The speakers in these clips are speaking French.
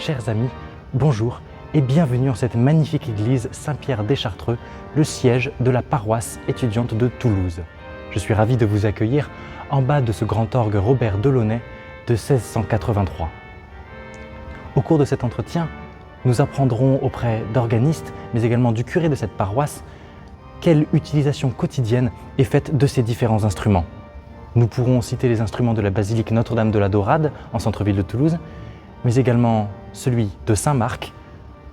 Chers amis, bonjour et bienvenue en cette magnifique église Saint-Pierre des Chartreux, le siège de la paroisse étudiante de Toulouse. Je suis ravi de vous accueillir en bas de ce grand orgue Robert Delaunay de 1683. Au cours de cet entretien, nous apprendrons auprès d'organistes, mais également du curé de cette paroisse, quelle utilisation quotidienne est faite de ces différents instruments. Nous pourrons citer les instruments de la basilique Notre-Dame de la Dorade en centre-ville de Toulouse, mais également celui de Saint-Marc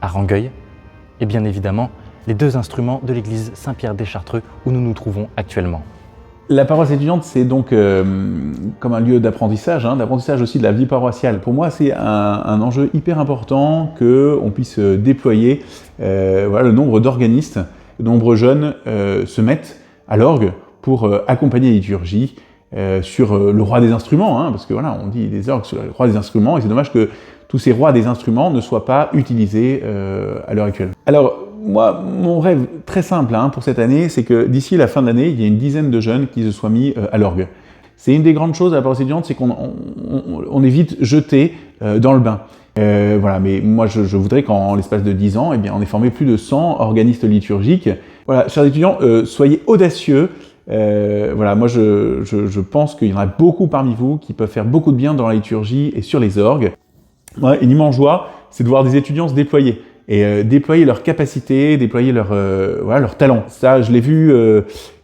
à Rangueil et bien évidemment les deux instruments de l'église Saint-Pierre des Chartreux où nous nous trouvons actuellement. La paroisse étudiante, c'est donc comme un lieu d'apprentissage, d'apprentissage aussi de la vie paroissiale. Pour moi, c'est un enjeu hyper important qu'on puisse déployer le nombre d'organistes, de nombreux jeunes se mettent à l'orgue pour accompagner la liturgie sur le roi des instruments, parce que voilà, on dit des orgues sur le roi des instruments, et c'est dommage que tous ces rois des instruments ne soient pas utilisés à l'heure actuelle. Alors, moi, mon rêve très simple pour cette année, c'est que d'ici la fin de l'année, il y ait une dizaine de jeunes qui se soient mis à l'orgue. C'est une des grandes choses à la paroisse étudiante, c'est qu'on est vite jeté dans le bain. Mais moi je voudrais qu'en l'espace de 10 ans, on ait formé plus de 100 organistes liturgiques. Voilà, chers étudiants, soyez audacieux. Moi je pense qu'il y en a beaucoup parmi vous qui peuvent faire beaucoup de bien dans la liturgie et sur les orgues. Une immense joie, c'est de voir des étudiants se déployer. Et déployer leurs capacités, déployer leur talent. Ça, je l'ai vu,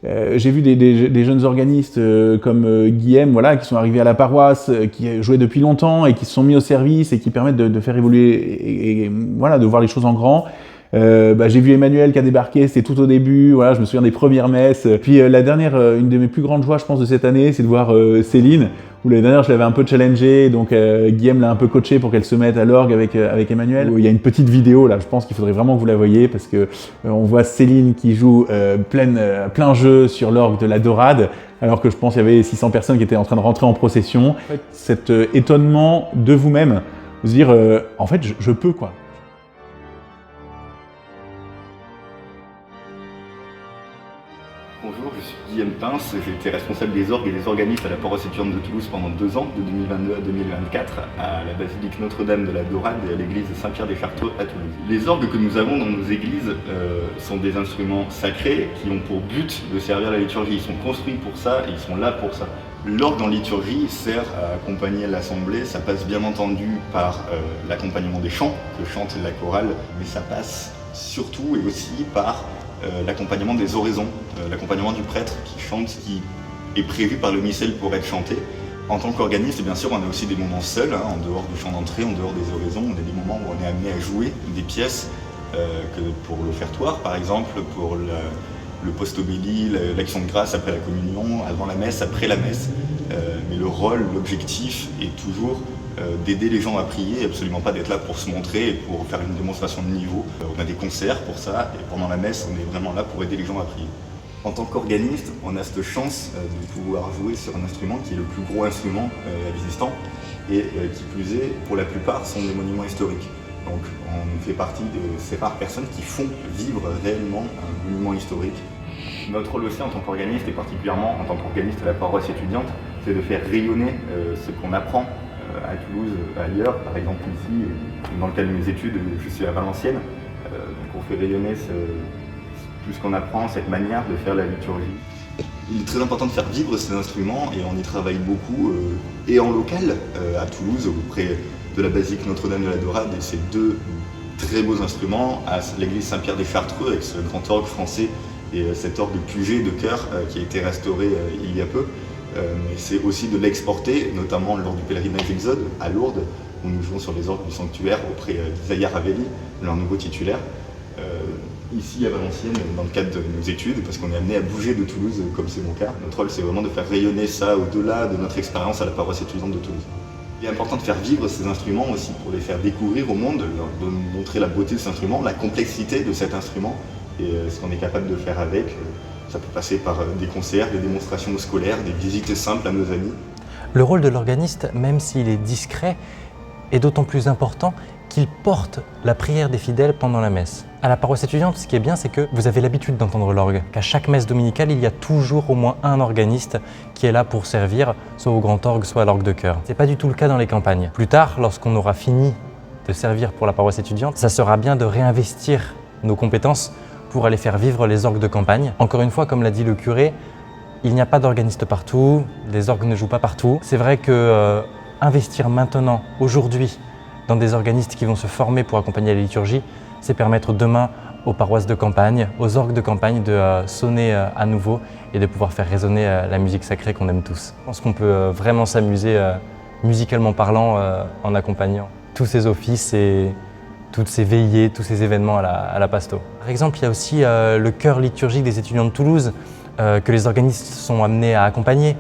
j'ai vu des jeunes organistes comme Guillaume, qui sont arrivés à la paroisse, qui jouaient depuis longtemps et qui se sont mis au service et qui permettent de faire évoluer et de voir les choses en grand. J'ai vu Emmanuel qui a débarqué, c'était tout au début, je me souviens des premières messes. Puis la dernière, une de mes plus grandes joies, je pense, de cette année, c'est de voir Céline, où l'année dernière je l'avais un peu challengée, donc Guillaume l'a un peu coachée pour qu'elle se mette à l'orgue avec Emmanuel. Il y a une petite vidéo là, je pense qu'il faudrait vraiment que vous la voyiez, parce que on voit Céline qui joue plein jeu sur l'orgue de la Dorade, alors que je pense qu'il y avait 600 personnes qui étaient en train de rentrer en procession. En fait, cet étonnement de vous-même, vous dire en fait je peux quoi. Bonjour, je suis Guillaume Pince, j'ai été responsable des orgues et des organistes à la paroisse étudiante de Toulouse pendant 2 ans, de 2022 à 2024, à la basilique Notre-Dame de la Dorade et à l'église Saint-Pierre des Chartreux à Toulouse. Les orgues que nous avons dans nos églises sont des instruments sacrés qui ont pour but de servir la liturgie. Ils sont construits pour ça et ils sont là pour ça. L'orgue en liturgie sert à accompagner l'assemblée, ça passe bien entendu par l'accompagnement des chants, que chante la chorale, mais ça passe surtout et aussi par l'accompagnement des oraisons, l'accompagnement du prêtre qui chante, qui est prévu par le missel pour être chanté. En tant qu'organiste, bien sûr, on a aussi des moments seuls, en dehors du chant d'entrée, en dehors des oraisons. On a des moments où on est amené à jouer des pièces, que pour l'offertoire par exemple, pour le post-homélie, l'action de grâce après la communion, avant la messe, après la messe. Mais le rôle, l'objectif est toujours d'aider les gens à prier, absolument pas d'être là pour se montrer et pour faire une démonstration de niveau. On a des concerts pour ça, et pendant la messe, on est vraiment là pour aider les gens à prier. En tant qu'organiste, on a cette chance de pouvoir jouer sur un instrument qui est le plus gros instrument existant, et qui plus est, pour la plupart, sont des monuments historiques. Donc on fait partie de ces rares personnes qui font vivre réellement un monument historique. Notre rôle aussi en tant qu'organiste, et particulièrement en tant qu'organiste à la paroisse étudiante, c'est de faire rayonner ce qu'on apprend à Toulouse, ailleurs, par exemple ici, dans le cadre de mes études, je suis à Valenciennes, donc on fait rayonner tout ce qu'on apprend, cette manière de faire la liturgie. Il est très important de faire vivre ces instruments et on y travaille beaucoup, et en local, à Toulouse, auprès de la basilique Notre-Dame de la Dorade, et ces 2 très beaux instruments, à l'église Saint-Pierre des Chartreux, avec ce grand orgue français et cet orgue Puget de chœur qui a été restauré il y a peu. Mais c'est aussi de l'exporter, notamment lors du pèlerinage Exode à Lourdes, où nous jouons sur les orgues du sanctuaire auprès d'Isaiah Ravelli, leur nouveau titulaire. Ici à Valenciennes, dans le cadre de nos études, parce qu'on est amené à bouger de Toulouse, comme c'est mon cas. Notre rôle, c'est vraiment de faire rayonner ça au-delà de notre expérience à la paroisse étudiante de Toulouse. Il est important de faire vivre ces instruments aussi, pour les faire découvrir au monde, de montrer la beauté de cet instrument, la complexité de cet instrument, et ce qu'on est capable de faire avec. Ça peut passer par des concerts, des démonstrations scolaires, des visites simples à nos amis. Le rôle de l'organiste, même s'il est discret, est d'autant plus important qu'il porte la prière des fidèles pendant la messe. À la paroisse étudiante, ce qui est bien, c'est que vous avez l'habitude d'entendre l'orgue, qu'à chaque messe dominicale, il y a toujours au moins un organiste qui est là pour servir, soit au grand orgue, soit à l'orgue de chœur. C'est pas du tout le cas dans les campagnes. Plus tard, lorsqu'on aura fini de servir pour la paroisse étudiante, ça sera bien de réinvestir nos compétences pour aller faire vivre les orgues de campagne. Encore une fois, comme l'a dit le curé, il n'y a pas d'organiste partout, les orgues ne jouent pas partout. C'est vrai que investir maintenant, aujourd'hui, dans des organistes qui vont se former pour accompagner la liturgie, c'est permettre demain aux paroisses de campagne, aux orgues de campagne de sonner à nouveau et de pouvoir faire résonner la musique sacrée qu'on aime tous. Je pense qu'on peut vraiment s'amuser musicalement parlant en accompagnant tous ces offices et toutes ces veillées, tous ces événements à la Pasto. Par exemple, il y a aussi le chœur liturgique des étudiants de Toulouse que les organistes sont amenés à accompagner.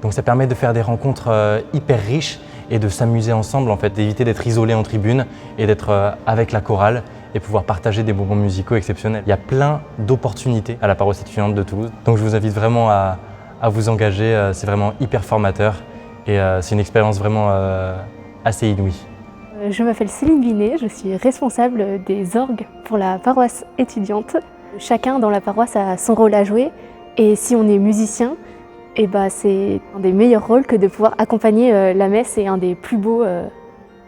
Donc ça permet de faire des rencontres hyper riches et de s'amuser ensemble, en fait, d'éviter d'être isolé en tribune et d'être avec la chorale et pouvoir partager des moments musicaux exceptionnels. Il y a plein d'opportunités à la paroisse étudiante de Toulouse. Donc je vous invite vraiment à vous engager, c'est vraiment hyper formateur et c'est une expérience vraiment assez inouïe. Je m'appelle Céline Binet, je suis responsable des orgues pour la paroisse étudiante. Chacun dans la paroisse a son rôle à jouer et si on est musicien, c'est un des meilleurs rôles que de pouvoir accompagner la messe et un des plus beaux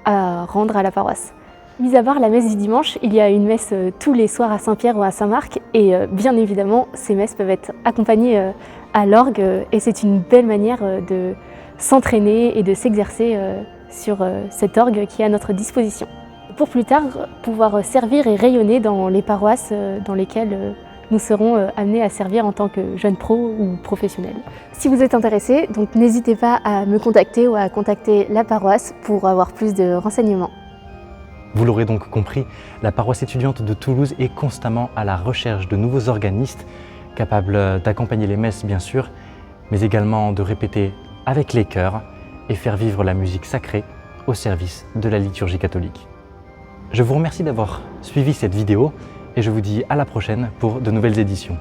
à rendre à la paroisse. Mis à part la messe du dimanche, il y a une messe tous les soirs à Saint-Pierre ou à Saint-Marc et bien évidemment ces messes peuvent être accompagnées à l'orgue et c'est une belle manière de s'entraîner et de s'exercer sur cet orgue qui est à notre disposition. Pour plus tard, pouvoir servir et rayonner dans les paroisses dans lesquelles nous serons amenés à servir en tant que jeunes pros ou professionnels. Si vous êtes intéressé, donc n'hésitez pas à me contacter ou à contacter la paroisse pour avoir plus de renseignements. Vous l'aurez donc compris, la paroisse étudiante de Toulouse est constamment à la recherche de nouveaux organistes capables d'accompagner les messes bien sûr, mais également de répéter avec les chœurs et faire vivre la musique sacrée au service de la liturgie catholique. Je vous remercie d'avoir suivi cette vidéo et je vous dis à la prochaine pour de nouvelles éditions.